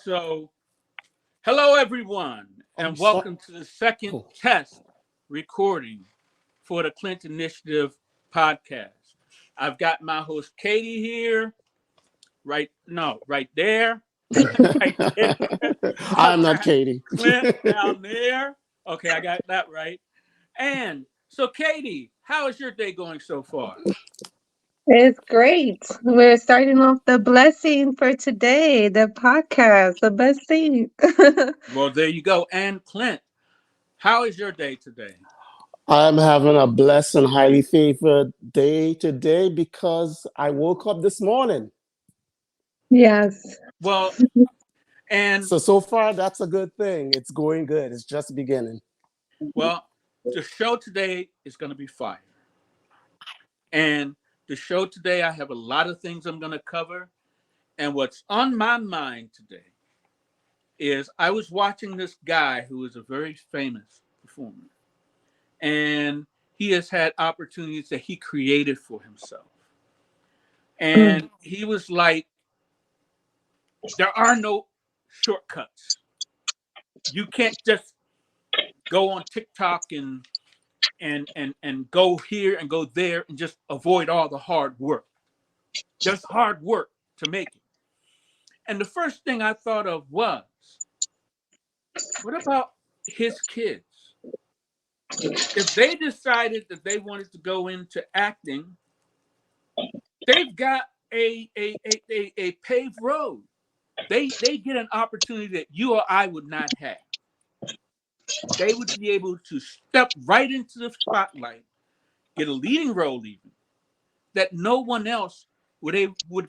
So, hello everyone, I'm and so. welcome to the second Oh, test recording for the Clint Initiative podcast. I've got my host Katie here, right there, right there. I'm I've not got Katie. Clint down there. Okay, I got that right. And so, Katie, how is your day going so far? It's great. We're starting off the blessing for today, the podcast, the best thing. Well, there you go. And Clint, how is your day today? I'm having a blessed and highly favored day today because I woke up this morning. Yes. Well, and So far, that's a good thing. It's going good. It's just beginning. Well, the show today is going to be fire. And the show today, I have a lot of things I'm going to cover. And what's on my mind today is I was watching this guy who is a very famous performer. And he has had opportunities that he created for himself. Mm. And he was like, there are no shortcuts. You can't just go on TikTok and go here and go there and just avoid all the hard work. There's hard work to make it. And the first thing I thought of was, what about his kids? If they decided that they wanted to go into acting, they've got a paved road. They get an opportunity that you or I would not have. They would be able to step right into the spotlight, get a leading role even, that no one else would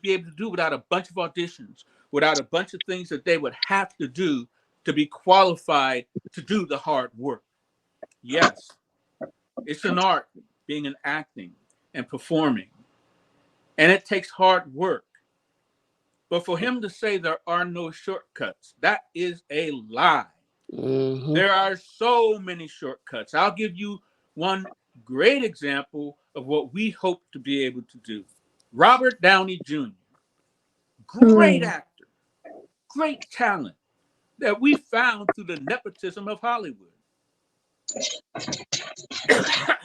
be able to do without a bunch of auditions, without a bunch of things that they would have to do to be qualified to do the hard work. Yes, it's an art being an acting and performing, and it takes hard work. But for him to say there are no shortcuts, that is a lie. Hmm. There are so many shortcuts. I'll give you one great example of what we hope to be able to do. Robert Downey Jr., great Mm. actor, great talent that we found through the nepotism of Hollywood.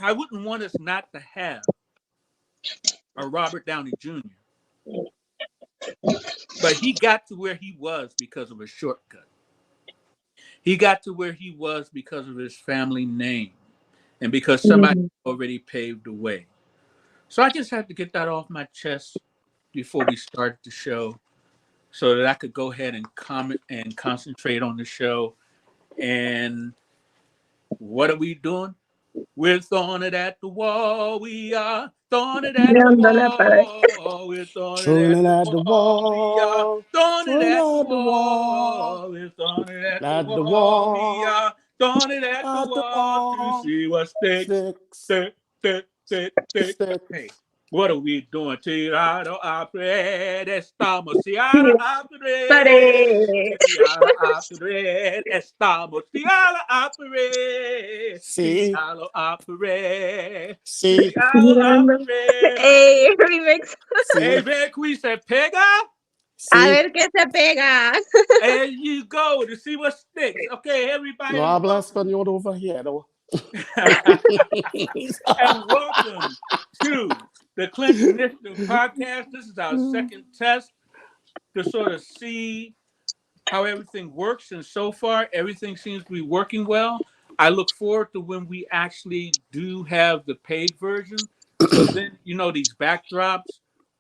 I wouldn't want us not to have a Robert Downey Jr., but he got to where he was because of a shortcut. He got to where he was because of his family name and because somebody Mm. already paved the way. So I just had to get that off my chest before we started the show so that I could go ahead and comment and concentrate on the show. And what are we doing? We're throwing it at the wall. We are throwing it at the Mirando la pared. wall. We're throwing it Throwing at it the at the wall. We are wall. throwing it Throwing it at the at the wall. wall. We're throwing it at the At the wall. We wall. are throwing it at the At the wall to wall. see what sticks. Sticks. Tick, tick, tick, tick. Hey, Sticks. what are we doing? Tirado a red, estamos tirado Sí, a red. pared. Tirado a red, estamos tirado a red. See? Tirado a red. See? Tirado a Mirando. red. Hey, remix. Hey, See? man, we said pega. A See? ver qué se pega. There you go to see what sticks. Okay, No everybody, habla welcome. español over here, though. And welcome to the Clint Initiative podcast. This is our second test to sort of see how everything works. And so far, everything seems to be working well. I look forward to when we actually do have the paid version. So then, these backdrops,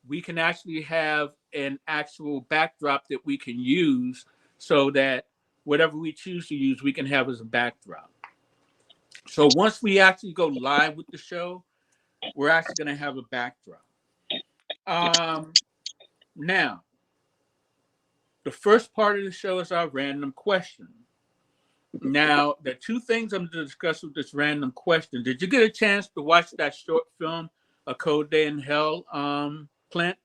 we can actually have an actual backdrop that we can use so that whatever we choose to use, we can have as a backdrop. So once we actually go live with the show, we're actually going to have a backdrop. Now, the first part of the show is our random question. Now, the two things I'm going to discuss with this random question. Did you get a chance to watch that short film, A Cold Day in Hell, Clint?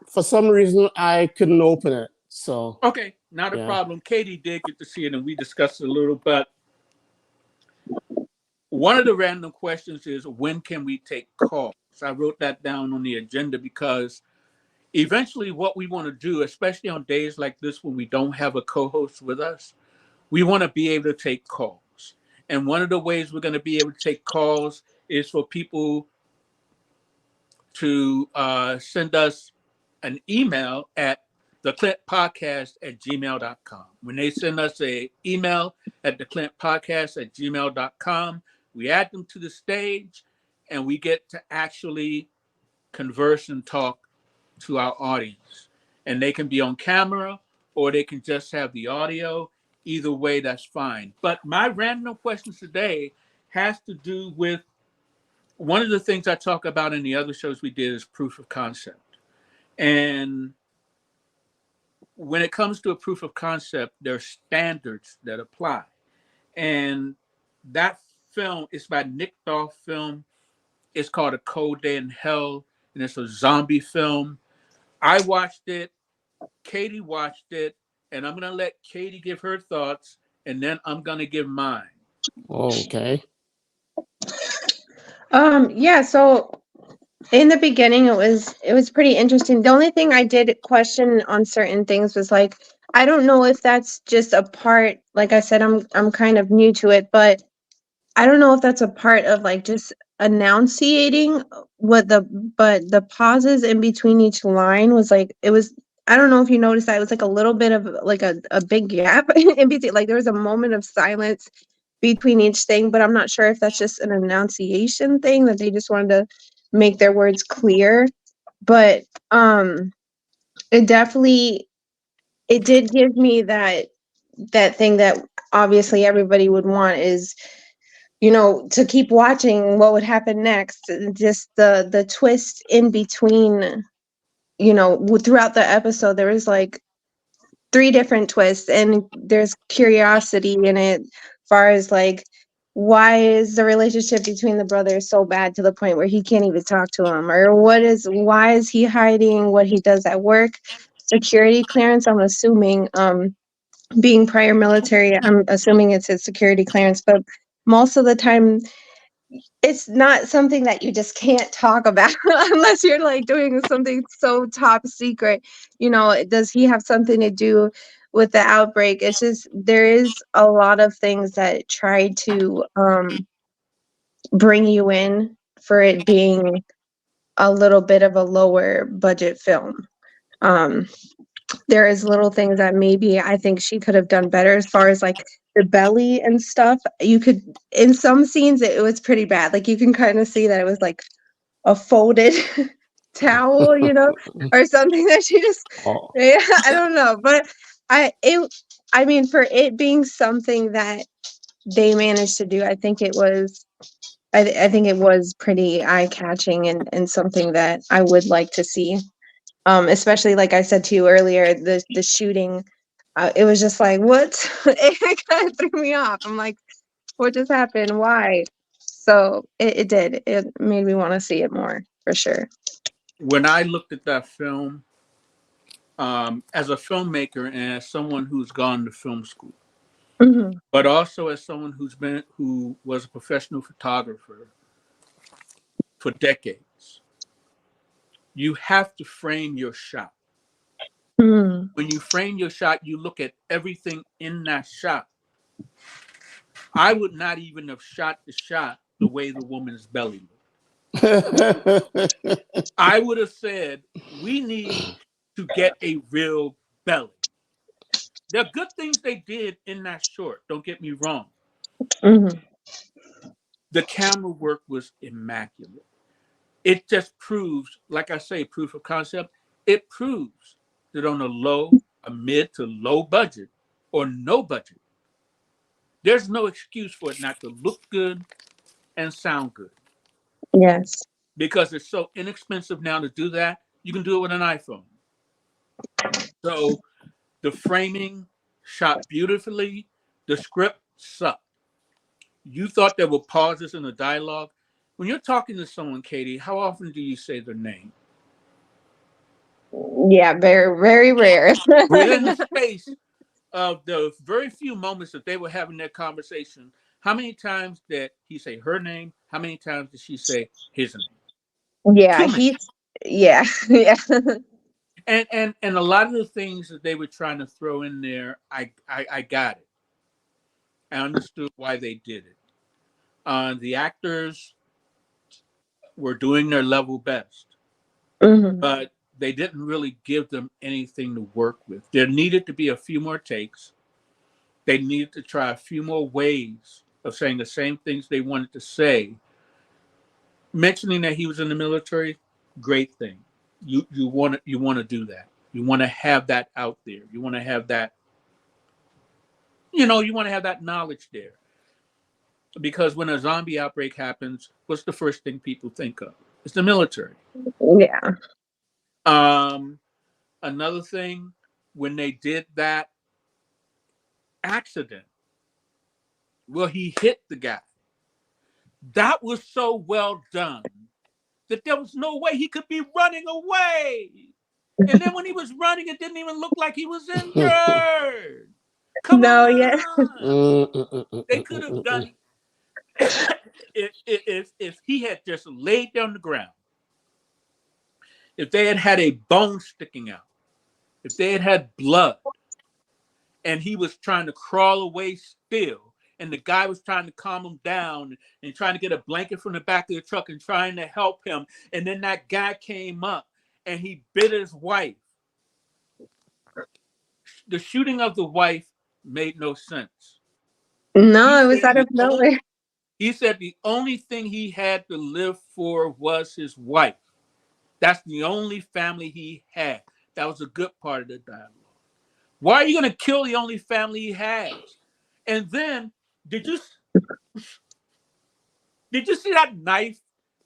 For some reason, I couldn't open it. So, Okay, not a yeah. problem. Katie did get to see it, and we discussed it a little. But one of the random questions is, when can we take calls? I wrote that down on the agenda because eventually what we want to do, especially on days like this when we don't have a co-host with us, we want to be able to take calls. And one of the ways we're going to be able to take calls is for people to send us an email at theclintpodcast@gmail.com. When they send us an email at theclintpodcast@gmail.com, we add them to the stage and we get to actually converse and talk to our audience. And they can be on camera or they can just have the audio. Either way, that's fine. But my random questions today has to do with one of the things I talk about in the other shows we did is proof of concept. And when it comes to a proof of concept, there are standards that apply. And that film is by Nick Dawes film. It's called A Cold Day in Hell, and it's a zombie film. I watched it. Katie watched it, and I'm going to let Katie give her thoughts, and then I'm going to give mine. Okay. Yeah, so in the beginning it was pretty interesting. The only thing I did question on certain things was like, I don't know if that's just a part, like I said, I'm kind of new to it, but I don't know if that's a part of like just enunciating but the pauses in between each line was like, it was, I don't know if you noticed that it was like a little bit of like a big gap in between. Like there was a moment of silence between each thing, but I'm not sure if that's just an enunciation thing that they just wanted to make their words clear. But it definitely, it did give me that thing that obviously everybody would want is, you know, to keep watching what would happen next. And just the twist in between, you know, throughout the episode there was like 3 different twists, and there's curiosity in it, far as like, why is the relationship between the brothers so bad to the point where he can't even talk to him, or why is he hiding what he does at work? Security clearance, I'm assuming, being prior military, I'm assuming it's his security clearance, but most of the time it's not something that you just can't talk about unless you're like doing something so top secret. You know, does he have something to do with the outbreak? It's just, there is a lot of things that try to bring you in for it being a little bit of a lower budget film. um there is little things that maybe I think she could have done better, as far as like the belly and stuff. You could, in some scenes it was pretty bad. Like you can kind of see that it was like a folded towel, you know, or something that she just, Oh. yeah, I don't know. But I mean, for it being something that they managed to do, I think it was, I think it was pretty eye catching, and something that I would like to see. Especially like I said to you earlier, the shooting, it was just like, what? It kind of threw me off. I'm like, what just happened? Why? So it did. It made me want to see it more, for sure. When I looked at that film, as a filmmaker and as someone who's gone to film school, Hmm. but also as someone who was a professional photographer for decades, you have to frame your shot. Mm. When you frame your shot, you look at everything in that shot. I would not even have shot the shot the way the woman's belly looked. I would have said, we need to get a real belly. There are good things they did in that short, don't get me wrong. Hmm. The camera work was immaculate. It just proves, like I say, proof of concept. It proves that on a mid to low budget or no budget, there's no excuse for it not to look good and sound good. Yes. Because it's so inexpensive now to do that, you can do it with an iPhone. So the framing shot beautifully. The script sucked. You thought there were pauses in the dialogue. When you're talking to someone, Katie, how often do you say their name? Yeah, very, very rare. Within the space of the very few moments that they were having their conversation, how many times did he say her name? How many times did she say his name? Yeah, Too many. he's, yeah, yeah. And a lot of the things that they were trying to throw in there, I got it. I understood why they did it. The actors were doing their level best, Hmm. but they didn't really give them anything to work with. There needed to be a few more takes. They needed to try a few more ways of saying the same things they wanted to say. Mentioning that he was in the military, great thing. You want to do that. You want to have that out there. You want to have that. You want to have that knowledge there, because when a zombie outbreak happens, what's the first thing people think of? It's the military. Yeah. Um, Another thing, when they did that accident, well, he hit the guy. That was so well done that there was no way he could be running away. And then when he was running, it didn't even look like he was injured. Come No, yeah. on. They could have done if he had just laid down the ground, if they had had a bone sticking out, if they had had blood, and he was trying to crawl away still, and the guy was trying to calm him down and trying to get a blanket from the back of the truck and trying to help him, and then that guy came up and he bit his wife. The shooting of the wife made no sense. He No, it was said out of the only, nowhere. he said the only thing he had to live for was his wife. That's the only family he had. That was a good part of the dialogue. Why are you going to kill the only family he has? And then, did you see that knife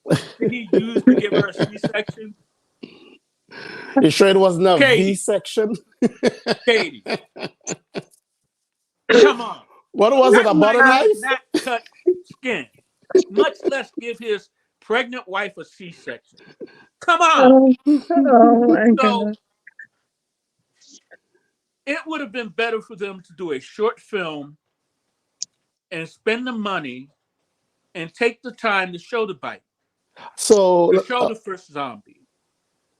that he used to give her a C-section? You sure it wasn't a V Katie, section? Katie, come on. What was it? That A knife butter knife? did not cut skin, much less give his pregnant wife a C-section. Come on. Oh, oh my So God. it would have been better for them to do a short film and spend the money and take the time to show the bite, to So, show the first zombie,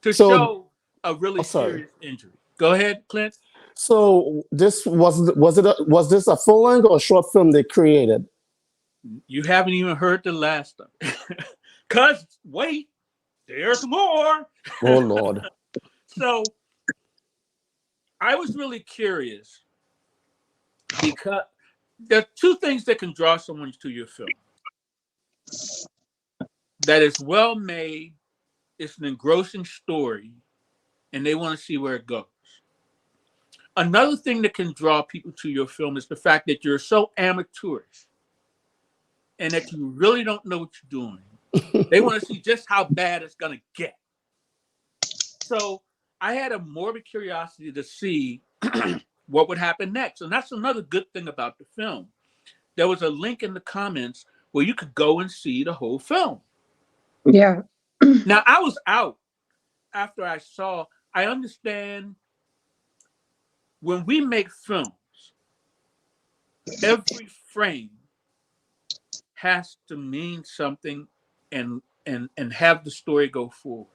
to so, show a really sorry. serious injury. Go ahead, Clint. So this was this a full length or a short film they created? You haven't even heard the last of it. Cause wait, there's more. Oh Lord. So I was really curious because there are two things that can draw someone to your film. That is well made, it's an engrossing story, and they want to see where it goes. Another thing that can draw people to your film is the fact that you're so amateurish and that you really don't know what you're doing. They want to see just how bad it's going to get. So I had a morbid curiosity to see what would happen next. And that's another good thing about the film. There was a link in the comments where you could go and see the whole film. Yeah. Now, I was out after I understand when we make films, every frame has to mean something and have the story go forward.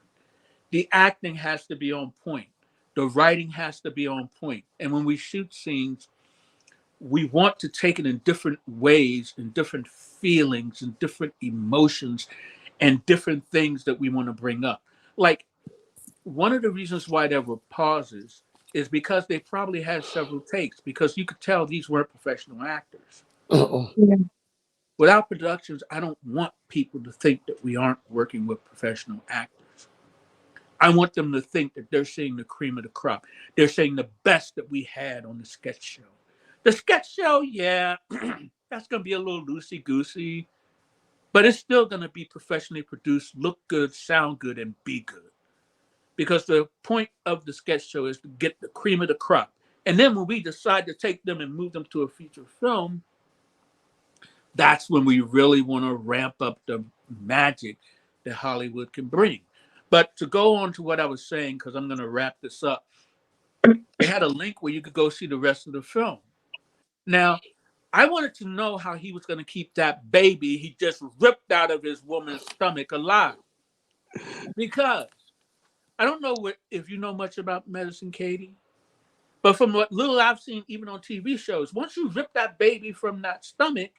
The acting has to be on point. The writing has to be on point. And when we shoot scenes, we want to take it in different ways and different feelings and different emotions and different things that we want to bring up. Like, one of the reasons why there were pauses is because they probably had several takes, because you could tell these weren't professional actors. Uh-oh. Yeah. Without productions, I don't want people to think that we aren't working with professional actors. I want them to think that they're seeing the cream of the crop. They're seeing the best that we had on the sketch show. The sketch show, yeah, that's going to be a little loosey-goosey, but it's still going to be professionally produced, look good, sound good, and be good. Because the point of the sketch show is to get the cream of the crop. And then when we decide to take them and move them to a feature film, that's when we really want to ramp up the magic that Hollywood can bring. But to go on to what I was saying, because I'm going to wrap this up, they had a link where you could go see the rest of the film. Now, I wanted to know how he was going to keep that baby he just ripped out of his woman's stomach alive. Because I don't know if you know much about medicine, Katie, but from what little I've seen, even on TV shows, once you rip that baby from that stomach,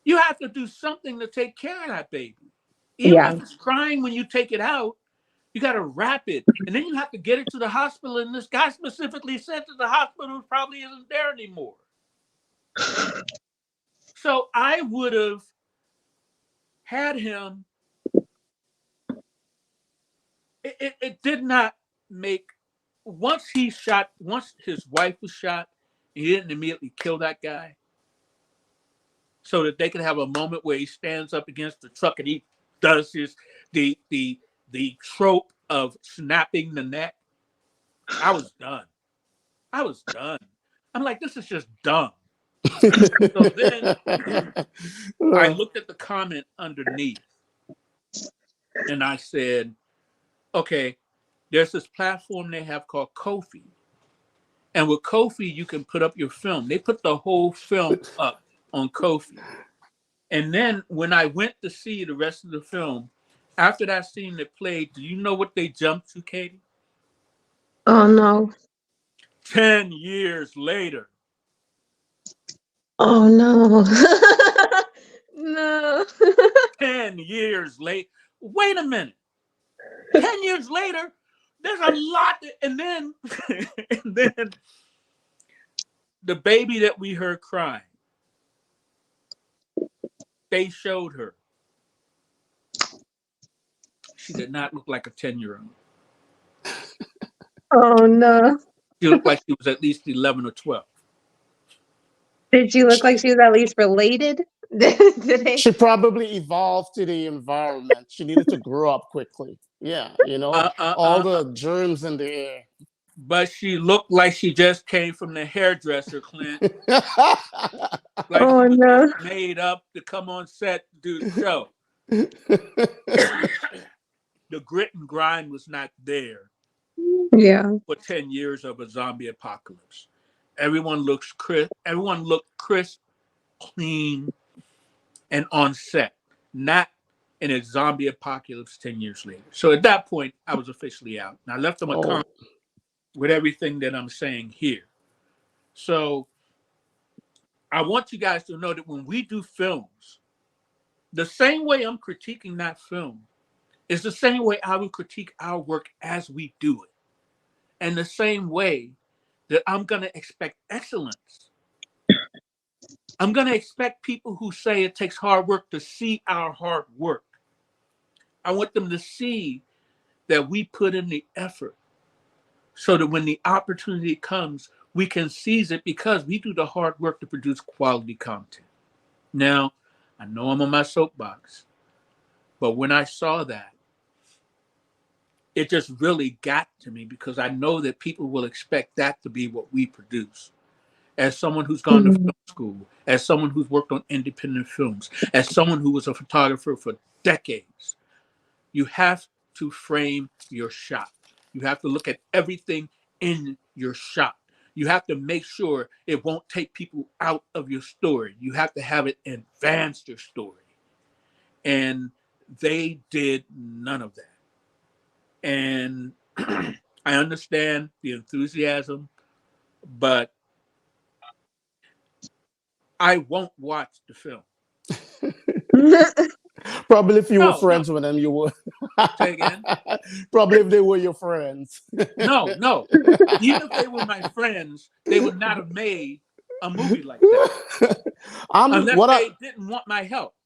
you have to do something to take care of that baby. Even Yeah. if it's crying when you take it out, you got to wrap it. And then you have to get it to the hospital. And this guy specifically said that the hospital probably isn't there anymore. So I would have had him. It did not make, once his wife was shot, he didn't immediately kill that guy so that they could have a moment where he stands up against the truck and he does the trope of snapping the neck. I was done. I'm like, this is just dumb. So then I looked at the comment underneath and I said, okay, there's this platform they have called Kofi. And with Kofi, you can put up your film. They put the whole film up on Kofi. And then when I went to see the rest of the film, after that scene that played, do you know what they jumped to, Katie? Oh no. 10 years later. Oh no. No. 10 years late. Wait a minute. 10 years later, there's a lot. And then the baby that we heard crying, they showed her. She did not look like a 10-year-old. Oh no. She looked like she was at least 11 or 12. Did she look like she was at least related? Did they? She probably evolved to the environment. She needed to grow up quickly. Yeah, all the germs in the air. But she looked like she just came from the hairdresser, Clint. Like Oh she was no. just made up to come on set to do the show. The grit and grind was not there Yeah. for 10 years of a zombie apocalypse. Everyone looked crisp, clean, and on set, not in a zombie apocalypse 10 years later. So at that point, I was officially out. And I left them a comment with everything that I'm saying here. So I want you guys to know that when we do films, the same way I'm critiquing that film is the same way I will critique our work as we do it. And the same way that I'm going to expect excellence. I'm going to expect people who say it takes hard work to see our hard work. I want them to see that we put in the effort so that when the opportunity comes, we can seize it because we do the hard work to produce quality content. Now, I know I'm on my soapbox, but when I saw that, it just really got to me because I know that people will expect that to be what we produce. As someone who's gone to film school, as someone who's worked on independent films, as someone who was a photographer for decades, you have to frame your shot. You have to look at everything in your shot. You have to make sure it won't take people out of your story. You have to have it advance your story. And they did none of that. And I understand the enthusiasm, but I won't watch the film. Probably if you were No. friends with them, you would. Say again? Probably if they were your friends. No. Even if they were my friends, they would not have made a movie like that. Unless they didn't want my help.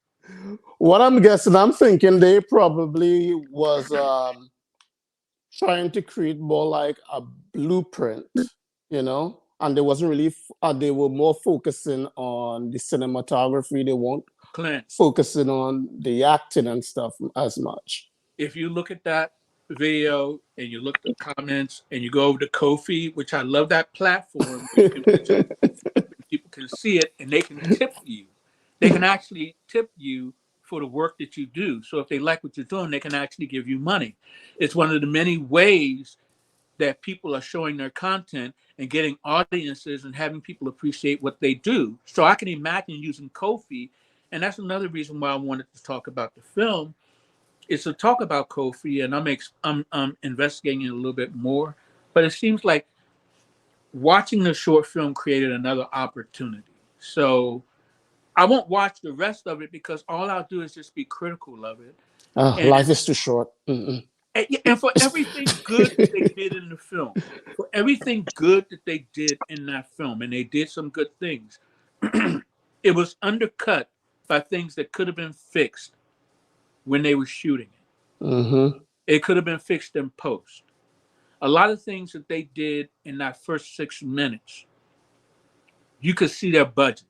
What I'm guessing, I'm thinking they probably was trying to create more like a blueprint, and they wasn't really, they were more focusing on the cinematography. They weren't focusing on the acting and stuff as much. If you look at that video and you look at the comments and you go over to Kofi, which I love that platform, where you can people can see it and they can tip you. They can actually tip you for the work that you do. So if they like what you're doing, they can actually give you money. It's one of the many ways that people are showing their content and getting audiences and having people appreciate what they do. So I can imagine using Kofi, and that's another reason why I wanted to talk about the film, it's a talk about Kofi, and I'm investigating it a little bit more. But it seems like watching the short film created another opportunity. So I won't watch the rest of it because all I'll do is just be critical of it. And Life is too short. Mm-mm. and for everything good that they did in the film, for everything good that they did in that film, and they did some good things, it was undercut by things that could have been fixed when they were shooting it. Mm-hmm. It could have been fixed in post. A lot of things that they did in that first 6 minutes, you could see their budget.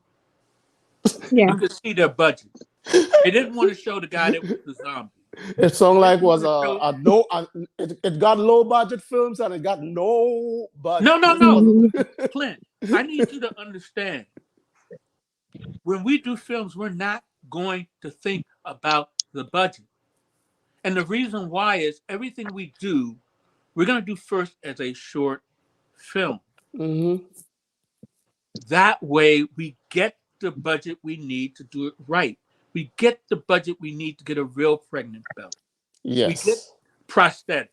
Yeah. You could see their budget. They didn't want to show the guy that was the zombie. It sounded They like didn't was want to show. a no. It got low budget films and it got no budget. No. Mhm. Clint, I need you to understand. When we do films, we're not going to think about the budget. And the reason why is everything we do, we're going to do first as a short film. Mm-hmm. That way, we get the budget we need to do it right. We get the budget we need to get a real pregnant belly. We get Yes. prosthetic.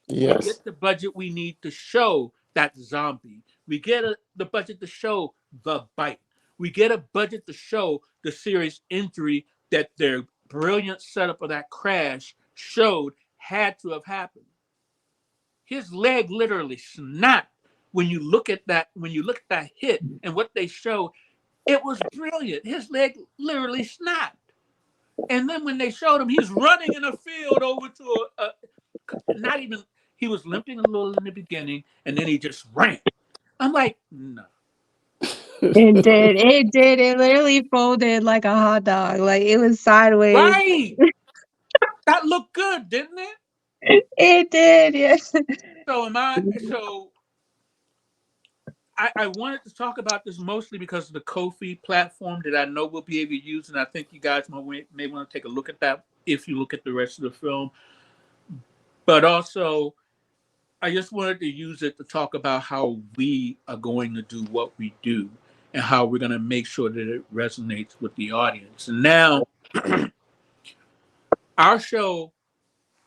We Yes. get the budget we need to show that zombie. We get the budget to show the bite. We get a budget to show the serious injury that their brilliant setup of that crash showed had to have happened. His leg literally snapped when you look at that. When you look at that hit and what they show, it was brilliant. His leg literally snapped. And then when they showed him, he's running in a field over to not even, he was limping a little in the beginning and then he just ran. I'm like, no. It did. It did. It literally folded like a hot dog. Like it was sideways. Right. That looked good, didn't it? It did. Yes. So I wanted to talk about this mostly because of the Kofi platform that I know we'll be able to use, and I think you guys may want to take a look at that if you look at the rest of the film. But also, I just wanted to use it to talk about how we are going to do what we do and how we're going to make sure that it resonates with the audience. And now, our show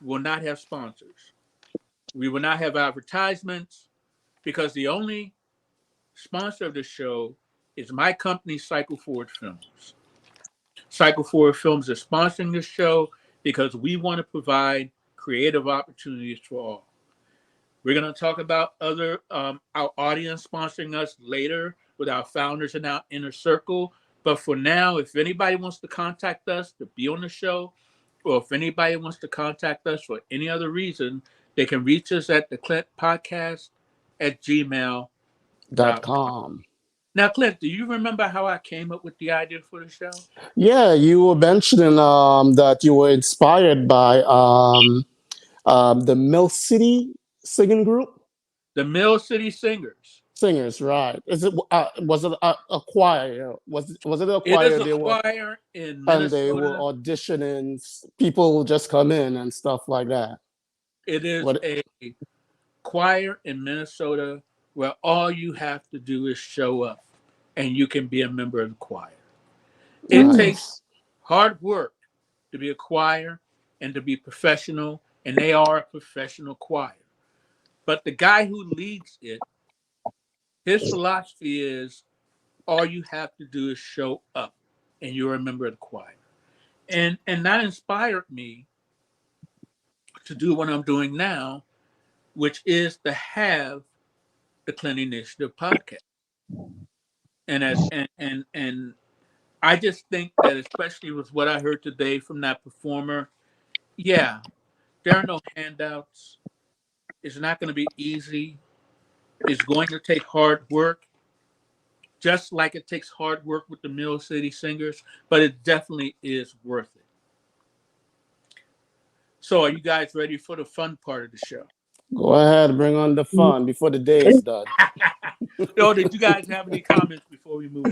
will not have sponsors. We will not have advertisements because the only sponsor of the show is my company, Cycle Forward Films. Cycle Forward Films is sponsoring this show because we want to provide creative opportunities for all. We're going to talk about our audience sponsoring us later with our founders in our inner circle. But for now, if anybody wants to contact us to be on the show, or if anybody wants to contact us for any other reason, they can reach us at the Clint Podcast at gmail.com. .com. Now, Clint, do you remember how I came up with the idea for the show? Yeah, you were mentioning that you were inspired by the Mill City singing group. The Mill City Singers. Singers, right? Is it was it a choir? Was it a It choir? is They a were choir in and they were Minnesota. auditioning. People just come in and stuff like that. It is What? a choir in Minnesota where all you have to do is show up and you can be a member of the choir. It takes Nice. hard work to be a choir and to be professional, and they are a professional choir. But the guy who leads it, his philosophy is all you have to do is show up and you're a member of the choir. And that inspired me to do what I'm doing now, which is to have the Clint Initiative podcast. And I just think that, especially with what I heard today from that performer, yeah, there are no handouts. It's not going to be easy. It's going to take hard work, just like it takes hard work with the Mill City Singers, but it definitely is worth it. So are you guys ready for the fun part of the show? Go ahead, bring on the fun before the day is done. So did you guys have any comments before we move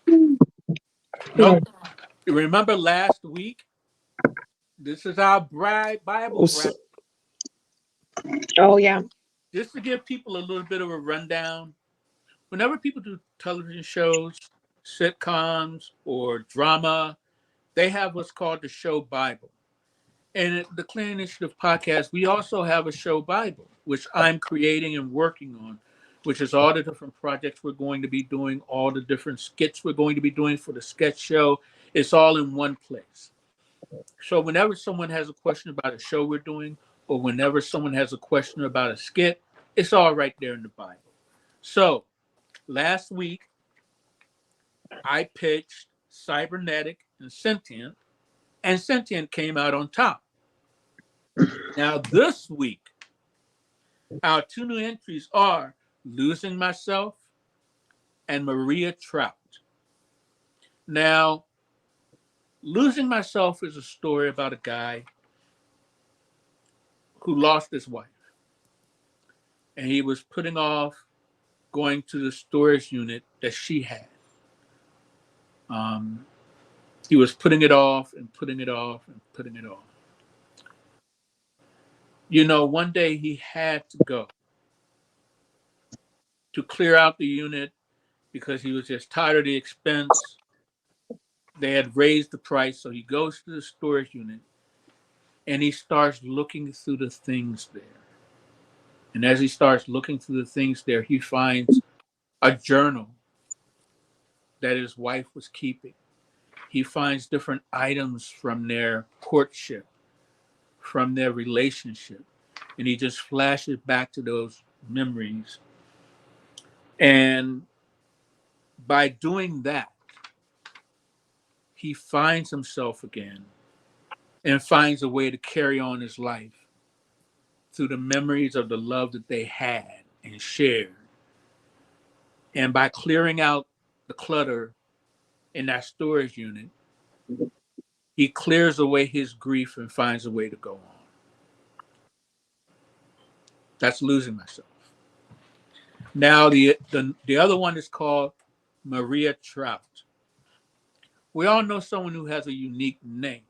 on? Nope. Remember last week? This is our Bible So, Oh yeah. just to give people a little bit of a rundown. Whenever people do television shows, sitcoms, or drama, they have what's called the Show Bible. And at the Clean Initiative podcast, we also have a Show Bible, which I'm creating and working on, which is all the different projects we're going to be doing, all the different skits we're going to be doing for the sketch show. It's all in one place. So whenever someone has a question about a show we're doing, or whenever someone has a question about a skit, it's all right there in the Bible. So last week, I pitched Cybernetic and Sentient came out on top. Now this week, our two new entries are Losing Myself and Maria Trout. Now, Losing Myself is a story about a guy who lost his wife. And he was putting off going to the storage unit that she had. He was putting it off and putting it off and putting it off. You know, one day he had to go to clear out the unit because he was just tired of the expense. They had raised the price, so he goes to the storage unit and he starts looking through the things there. And as he starts looking through the things there, he finds a journal that his wife was keeping. He finds different items from their courtship, from their relationship, and he just flashes back to those memories. And by doing that, he finds himself again and finds a way to carry on his life through the memories of the love that they had and shared. And by clearing out the clutter in that storage unit, he clears away his grief and finds a way to go on. That's Losing Myself. Now, the other one is called Maria Trout. We all know someone who has a unique name,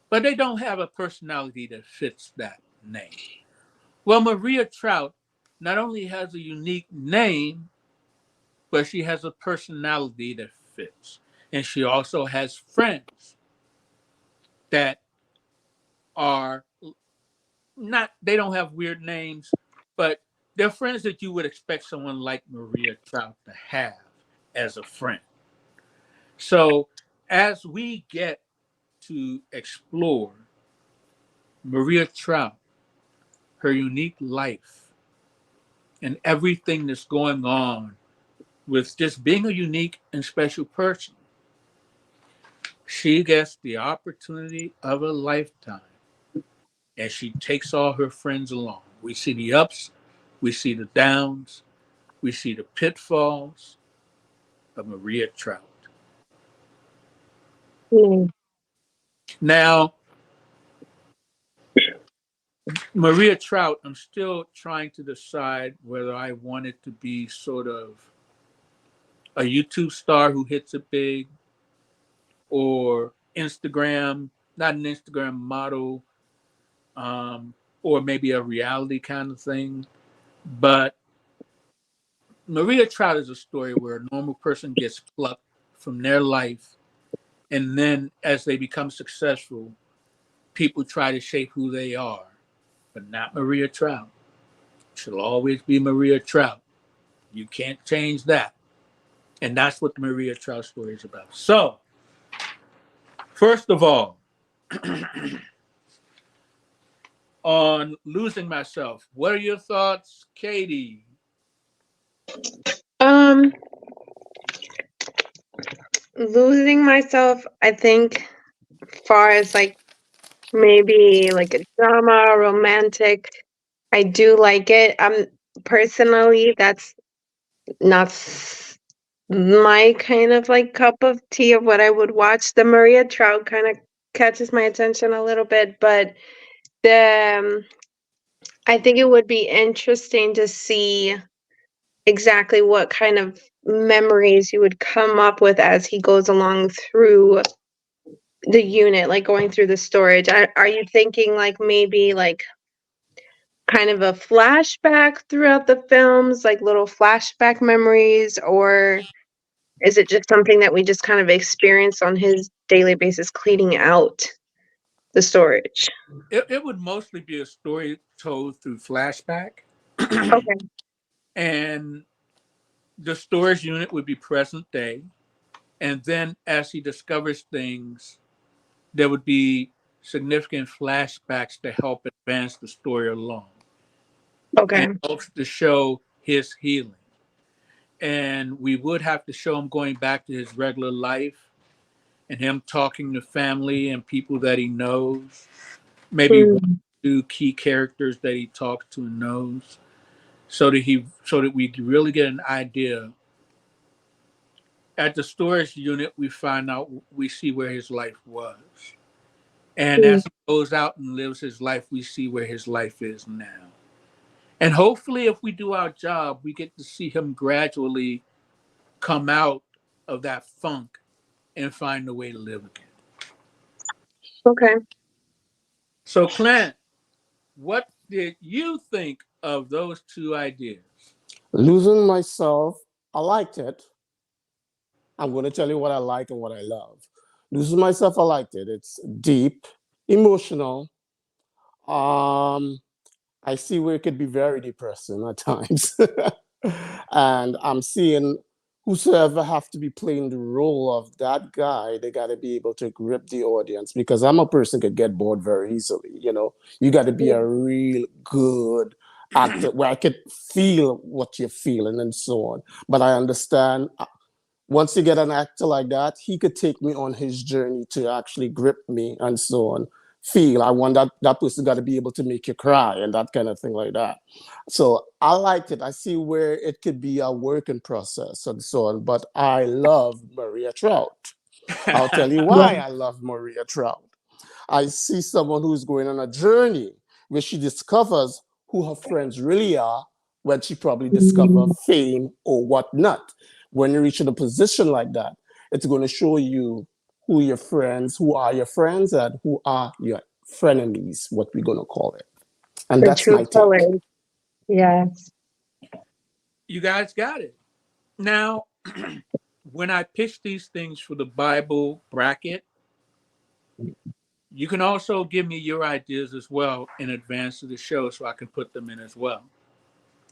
but they don't have a personality that fits that name. Well, Maria Trout not only has a unique name, but she has a personality that fits. And she also has friends that are not, they don't have weird names, but they're friends that you would expect someone like Maria Trout to have as a friend. So as we get to explore Maria Trout, her unique life, and everything that's going on with just being a unique and special person, she gets the opportunity of a lifetime and she takes all her friends along. We see the ups, we see the downs, we see the pitfalls of Maria Trout. Mm. Now, Maria Trout, I'm still trying to decide whether I want it to be sort of a YouTube star who hits it big or Instagram, not an Instagram model, or maybe a reality kind of thing. But Maria Trout is a story where a normal person gets plucked from their life. And then as they become successful, people try to shape who they are, but not Maria Trout. She'll always be Maria Trout. You can't change that. And that's what the Maria Trout story is about. So, first of all, on Losing Myself, what are your thoughts, Katie? Um, Losing Myself, I think, far as like maybe like a drama, romantic, I do like it. Personally, that's not my kind of like cup of tea of what I would watch. The Maria Trout kind of catches my attention a little bit, but the I think it would be interesting to see exactly what kind of memories you would come up with as he goes along through the unit, like going through the storage. Are you thinking like maybe like kind of a flashback throughout the films, like little flashback memories, or is it just something that we just kind of experience on his daily basis, cleaning out the storage? It would mostly be a story told through flashback. Okay. And the storage unit would be present day. And then as he discovers things, there would be significant flashbacks to help advance the story along. And Okay. it helps to show his healing. And we would have to show him going back to his regular life and him talking to family and people that he knows. Maybe one Mm. or two key characters that he talks to and knows. So that we really get an idea. At the storage unit, we see where his life was. And Mm. as he goes out and lives his life, we see where his life is now. And hopefully, if we do our job, we get to see him gradually come out of that funk and find a way to live again. Okay. So, Clint, what did you think of those two ideas? Losing myself, I liked it. I'm going to tell you what I like and what I love. Losing myself, I liked it. It's deep, emotional. I see where it could be very depressing at times. And I'm seeing whosoever have to be playing the role of that guy, they got to be able to grip the audience, because I'm a person could get bored very easily. You got to be a real good actor where I could feel what you're feeling and so on. But I understand once you get an actor like that, he could take me on his journey to actually grip me and so on. Feel I want that person got to be able to make you cry and that kind of thing like that. So I liked it. I see where it could be a working process and so on. But I love Maria Trout. I'll tell you why I love Maria Trout. I see someone who's going on a journey where she discovers who her friends really are when she probably discover fame or whatnot. When you reach in a position like that, it's going to show you who are your friends, and who are your frenemies, what we're going to call it. And The that's true my take. colors. Yes. You guys got it. Now, when I pitch these things for the Bible bracket, you can also give me your ideas as well in advance of the show so I can put them in as well.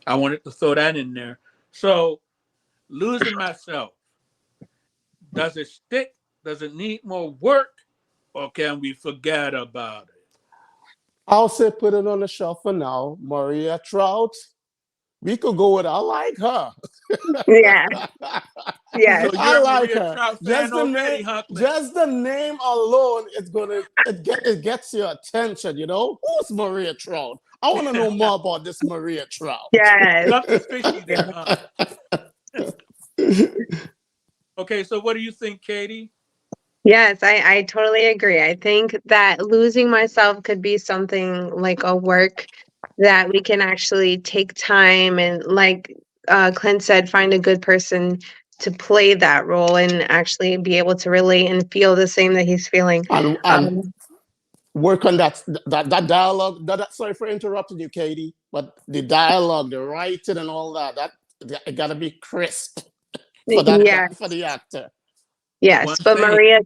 I wanted to throw that in there. So, losing myself, does it stick? Does it need more work? Or can we forget about it? I'll say put it on the shelf for now. Maria Trout, we could go with I like her. Yeah. Yes. So you're I a like Maria her. Trout fan already, huh, Clint? Just the name alone, it gets your attention. Who's Maria Trout? I want to know more about this Maria Trout. Yes. Something fishy there, huh? Okay, so what do you think, Katie? Yes, I totally agree. I think that losing myself could be something like a work that we can actually take time and, like Clint said, find a good person to play that role and actually be able to relate and feel the same that he's feeling. And work on that dialogue. Sorry for interrupting you, Katie, but the dialogue, the writing, and all that it got to be crisp for that guy, Yes, for the actor. yes, but Maria.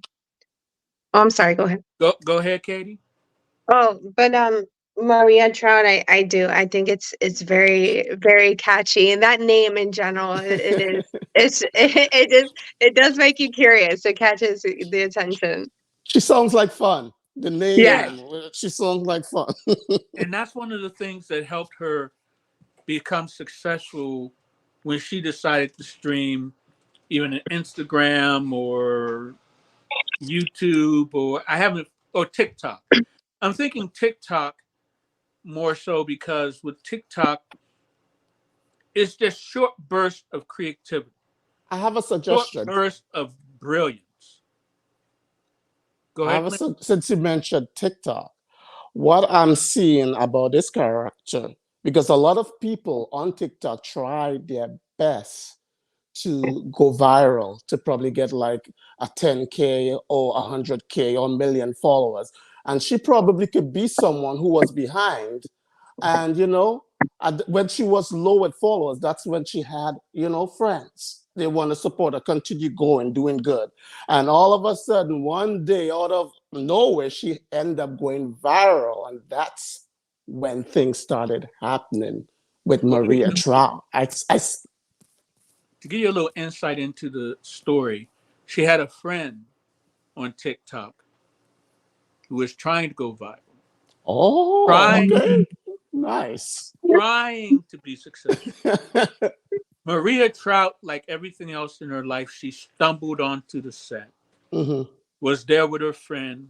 Oh, I'm sorry. Go ahead. Go ahead, Katie. Oh, but Maria Trout, I do. I think it's very, very catchy, and that name in general, it is. It does make you curious. It catches the attention. She sounds like fun. The name, Yeah. and she sounds like fun. And that's one of the things that helped her become successful when she decided to stream even an Instagram or YouTube or TikTok. I'm thinking TikTok more so because with TikTok, it's just short bursts of creativity. I have a Short suggestion. bursts of brilliance. Go ahead, Clint. Since you mentioned TikTok, what I'm seeing about this character, because a lot of people on TikTok try their best to go viral, to probably get like a 10K or 100K or a million followers. And she probably could be someone who was behind. And, when she was low with followers, that's when she had, friends. they want to support her, continue going, doing good. And all of a sudden, one day, out of nowhere, she ended up going viral. And that's when things started happening with Maria Trout. To give you a little insight into the story, she had a friend on TikTok who was trying to go viral. Okay. Nice. Trying to be successful. Maria Trout, like everything else in her life, she stumbled onto the set, was there with her friend,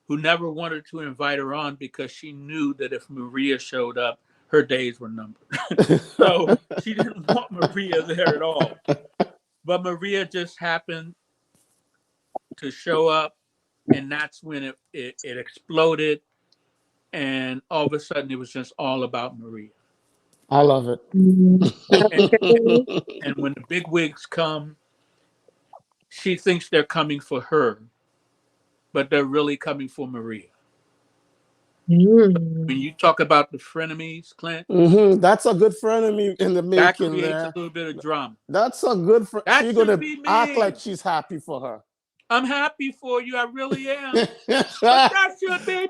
who never wanted to invite her on because she knew that if Maria showed up, her days were numbered. So she didn't want Maria there at all. But Maria just happened to show up, and that's when it exploded. And all of a sudden, it was just all about Maria. I love it. And when the big wigs come, she thinks they're coming for her, but they're really coming for Maria. When you talk about the frenemies, Clint, That's a good frenemy in the that making creates there. a little bit of drama. That's a good friend. That She's should gonna be act me. like she's happy for her. I'm happy for you. I really am. But that should be me.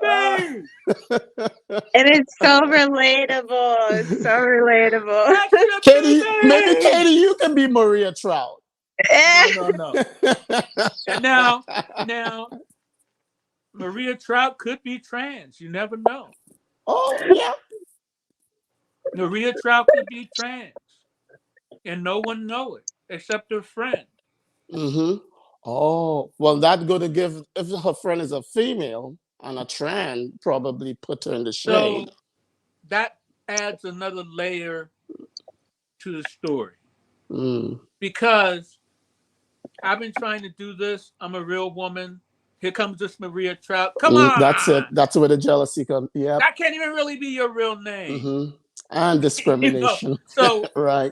And it's so relatable. It's so relatable. That should Katie, be maybe me. Katie, you can be Maria Trout. No. And now, Maria Trout could be trans. You never know. Oh yeah. Maria Trout could be trans, and no one know it except her friend. Oh well, that's going to give, if her friend is a female and a trans, probably put her in the So shade. that adds another layer to the story. Because I've been trying to do this. I'm a real woman. Here comes this Maria Trout. Come on. That's it. That's where the jealousy comes. Yeah. That can't even really be your real name. And discrimination. So right.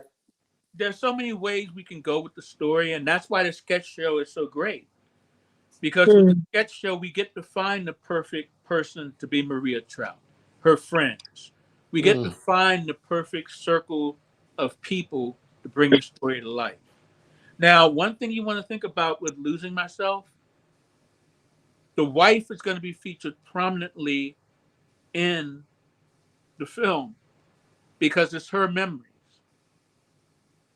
There's so many ways we can go with the story, and that's why the sketch show is so great. Because with the sketch show, we get to find the perfect person to be Maria Trout, her friends. We get to find the perfect circle of people to bring the story to life. Now, one thing you want to think about with Losing Myself, the wife is going to be featured prominently in the film because it's her memories.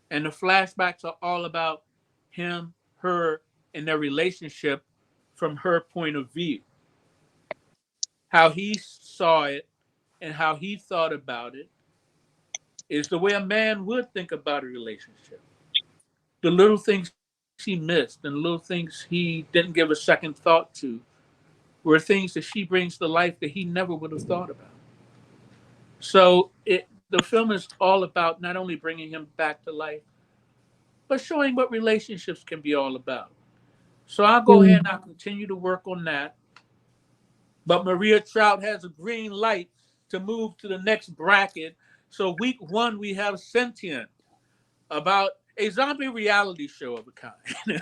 And the flashbacks are all about him, her, and their relationship from her point of view. How he saw it and how he thought about it is the way a man would think about a relationship. The little things he missed and the little things he didn't give a second thought to were things that she brings to life that he never would have thought about. So the film is all about not only bringing him back to life, but showing what relationships can be all about. So I'll go ahead and I'll continue to work on that. But Maria Trout has a green light to move to the next bracket. So week 1, we have Sentient, about a zombie reality show of a kind.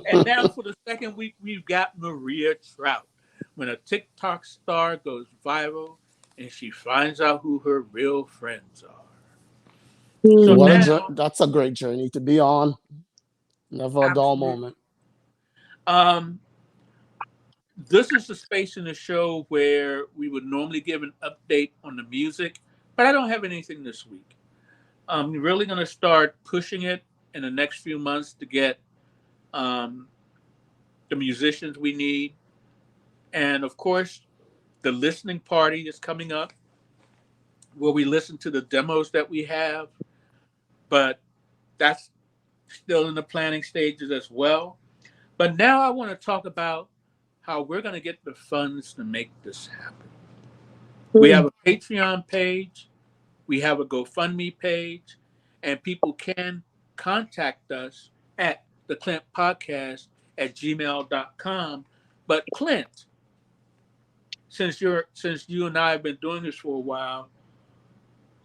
And now for the second week, we've got Maria Trout. When a TikTok star goes viral and she finds out who her real friends are. So now, that's a great journey to be on. Never a dull moment. This is the space in the show where we would normally give an update on the music, but I don't have anything this week. I'm really going to start pushing it in the next few months to get the musicians we need. And of course, the listening party is coming up where we listen to the demos that we have, but that's still in the planning stages as well. But now I want to talk about how we're going to get the funds to make this happen. We have a Patreon page, we have a GoFundMe page, and people can contact us at theclintpodcast@gmail.com. But Clint, since you and I have been doing this for a while,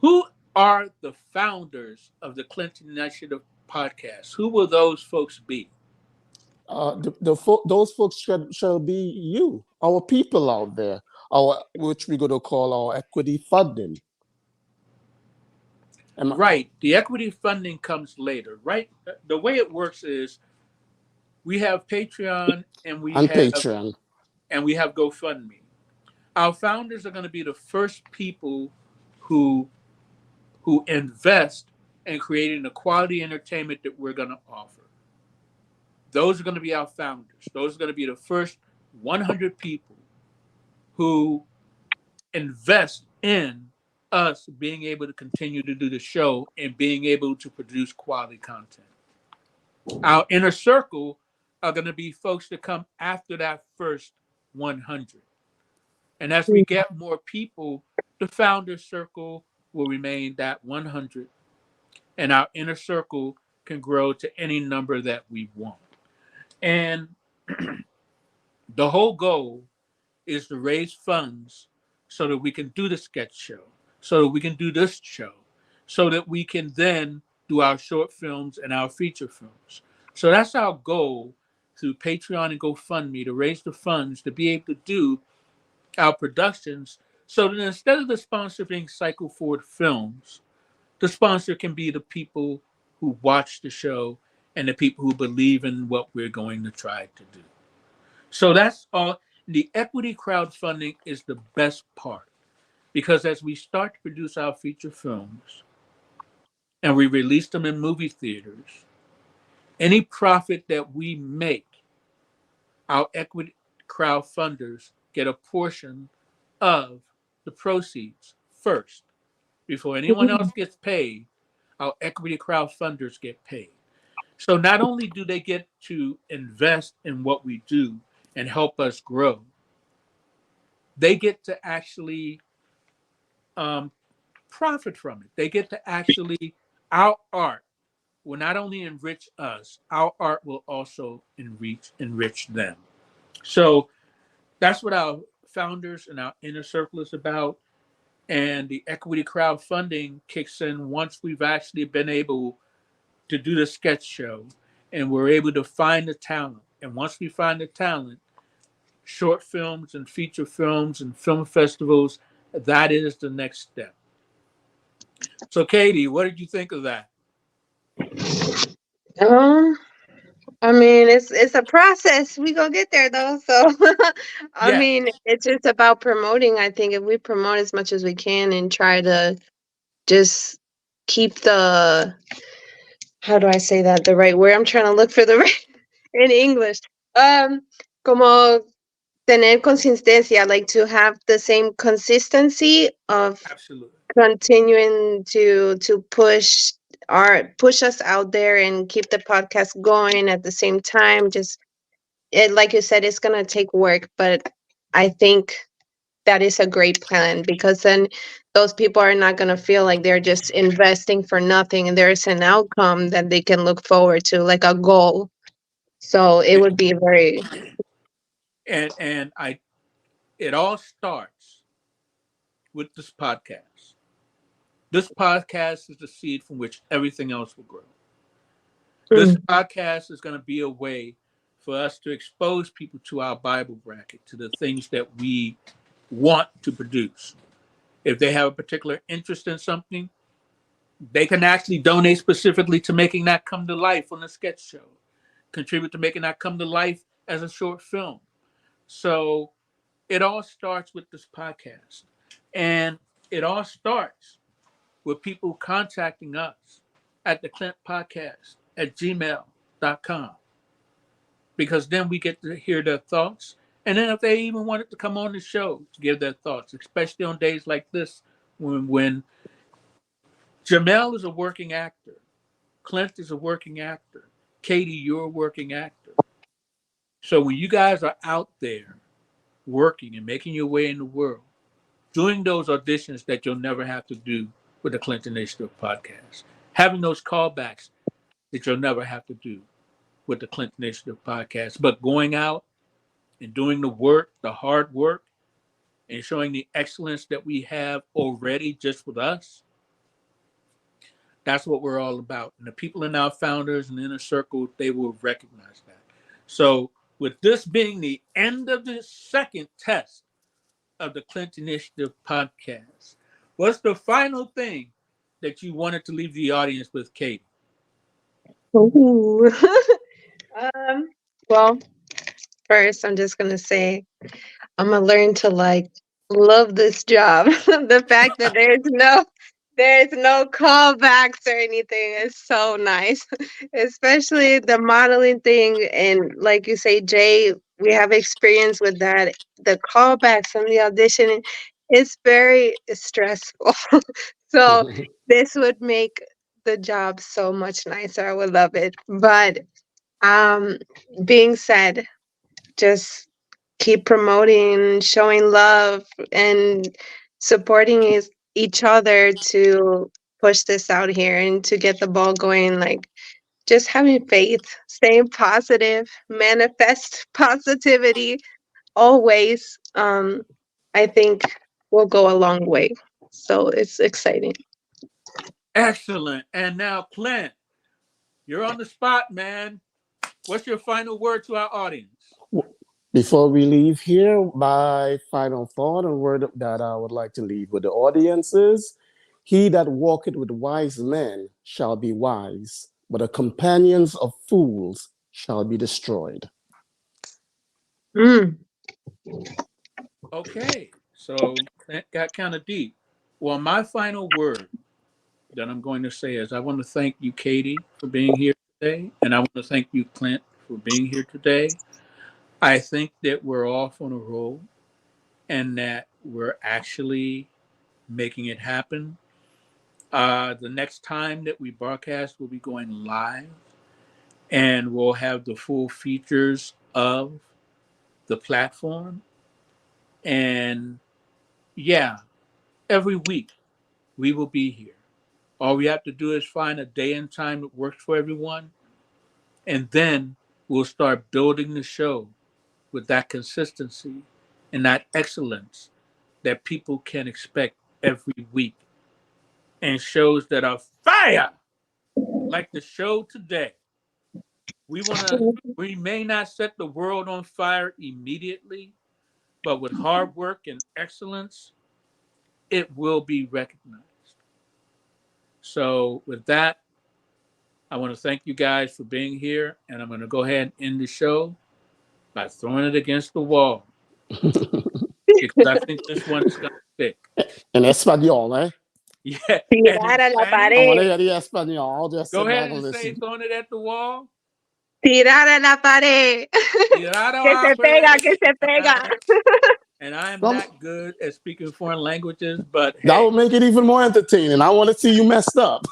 who are the founders of the Clint Initiative podcast? Who will those folks be? Those folks shall be you, our people out there, which we're going to call our equity funding. Am I- Right. The equity funding comes later, right? The way it works is we have Patreon and and Patreon. we have GoFundMe. Our founders are going to be the first people who invest in creating the quality entertainment that we're going to offer. Those are going to be our founders. Those are going to be the first 100 people who invest in us being able to continue to do the show and being able to produce quality content. Our inner circle are going to be folks that come after that first 100. And as we get more people, the founder circle will remain that 100, and our inner circle can grow to any number that we want. And the whole goal is to raise funds so that we can do the sketch show, so that we can do this show, so that we can then do our short films and our feature films. So that's our goal through Patreon and GoFundMe, to raise the funds to be able to do our productions, so that instead of the sponsor being Cycle Forward Films, the sponsor can be the people who watch the show and the people who believe in what we're going to try to do. So that's all. The equity crowdfunding is the best part, because as we start to produce our feature films and we release them in movie theaters, any profit that we make, our equity crowdfunders get a portion of the proceeds first. Before anyone else gets paid, our equity crowdfunders get paid. So not only do they get to invest in what we do and help us grow, they get to actually um, profit from it. They get to actually, our art will not only enrich us, our art will also enrich them. So that's what our founders and our inner circle is about. And the equity crowdfunding kicks in once we've actually been able to do the sketch show and we're able to find the talent. And once we find the talent, short films and feature films and film festivals, that is the next step. So, Katie, what did you think of that? Um, I mean, it's a process. We gonna get there though. So, I Yes, mean, it's just about promoting. I think if we promote as much as we can and try to just keep the, how do I say that the right word? I'm trying to look for the right in English. Como tener consistencia, like to have the same consistency of absolutely. continuing to push us out there and keep the podcast going at the same time. Just it, like you said, it's gonna take work, but I think that is a great plan, because then those people are not gonna feel like they're just investing for nothing, and there's an outcome that they can look forward to, like a goal. So it would be very. And I it all starts with this podcast. This podcast is the seed from which everything else will grow. This Mm. podcast is going to be a way for us to expose people to our Bible bracket, to the things that we want to produce. If they have a particular interest in something, they can actually donate specifically to making that come to life on a sketch show, contribute to making that come to life as a short film. So it all starts with this podcast. And it all starts with people contacting us at the Clint Podcast at gmail.com, because then we get to hear their thoughts. And then if they even wanted to come on the show to give their thoughts, especially on days like this, when Jamel is a working actor, Clint is a working actor, Katie, you're a working actor. So when you guys are out there working and making your way in the world, doing those auditions that you'll never have to do with the Clinton Initiative podcast, having those callbacks that you'll never have to do with the Clinton Initiative podcast, but going out and doing the work, the hard work, and showing the excellence that we have already just with us, that's what we're all about. And the people in our founders and inner circle, they will recognize that. So with this being the end of the second test of the Clinton Initiative podcast, what's the final thing that you wanted to leave the audience with, Kate? Ooh. um, well, first, I'm just gonna say I'm gonna learn to like love this job. The fact that there's no callbacks or anything is so nice. Especially the modeling thing, and like you say, Jay, we have experience with that. The callbacks and the auditioning, it's very stressful. So this would make the job so much nicer. I would love it. But um being said, just keep promoting, showing love, and supporting each other to push this out here and to get the ball going. Like, just having faith, staying positive, manifest positivity always. I think will go a long way. So it's exciting. Excellent. And now, Clint, you're on the spot, man. What's your final word to our audience? Before we leave here, my final thought and word that I would like to leave with the audience is, he that walketh with wise men shall be wise, but the companions of fools shall be destroyed. Mm. Okay, so that got kind of deep. Well, my final word that I'm going to say is I want to thank you, Katie, for being here today. And I want to thank you, Clint, for being here today. I think that we're off on a roll and that we're actually making it happen. The next time that we broadcast, we'll be going live and we'll have the full features of the platform. And yeah, every week we will be here. All we have to do is find a day and time that works for everyone. And then we'll start building the show with that consistency and that excellence that people can expect every week. And shows that are fire, like the show today. We may not set the world on fire immediately, but with hard work and excellence, it will be recognized. So with that, I want to thank you guys for being here, and I'm going to go ahead and end the show by throwing it against the wall because I think this one is going to stick. En español, eh? Yeah, and in Tirar a la Spanish, I want pared. to hear the español. I'll just go sit ahead back and and say listen. throwing it at the wall. Tirar a la pared. Tirado Que a se pega, que pared. se pega. And I am Well, not good at speaking foreign languages, but that will hey, make it even more entertaining. I want to see you messed up.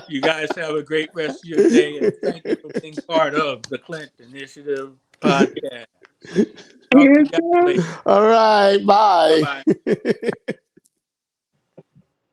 you guys have a great rest of your day, and thank you for being part of the Clint Initiative podcast. Talk to You you guys too. later. All right, Bye bye. bye.